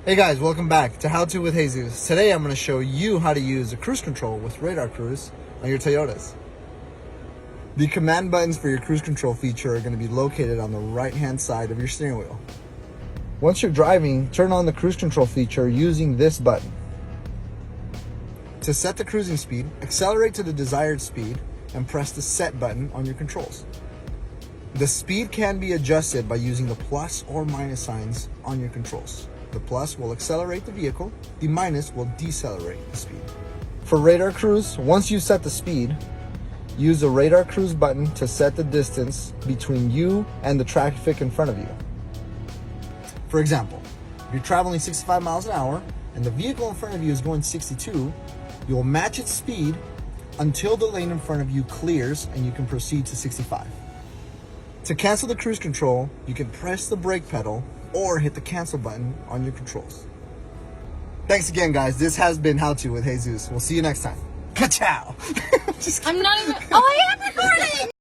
Hey guys, welcome back to How To with Jesus. Today I'm going to show you how to use the cruise control with radar cruise on your Toyotas. The command buttons for your cruise control feature are going to be located on the right hand side of your steering wheel. Once you're driving, turn on the cruise control feature using this button. To set the cruising speed, accelerate to the desired speed and press the set button on your controls. The speed can be adjusted by using the plus or minus signs on your controls. The plus will accelerate the vehicle, the minus will decelerate the speed. For radar cruise, once you set the speed, use the radar cruise button to set the distance between you and the traffic in front of you. For example, if you're traveling 65 miles an hour and the vehicle in front of you is going 62, you'll match its speed until the lane in front of you clears and you can proceed to 65. To cancel the cruise control, you can press the brake pedal or hit the cancel button on your controls. Thanks again, guys. This has been How To with Jesus. We'll see you next time. Ka-chow! I'm not even. Oh, I am recording!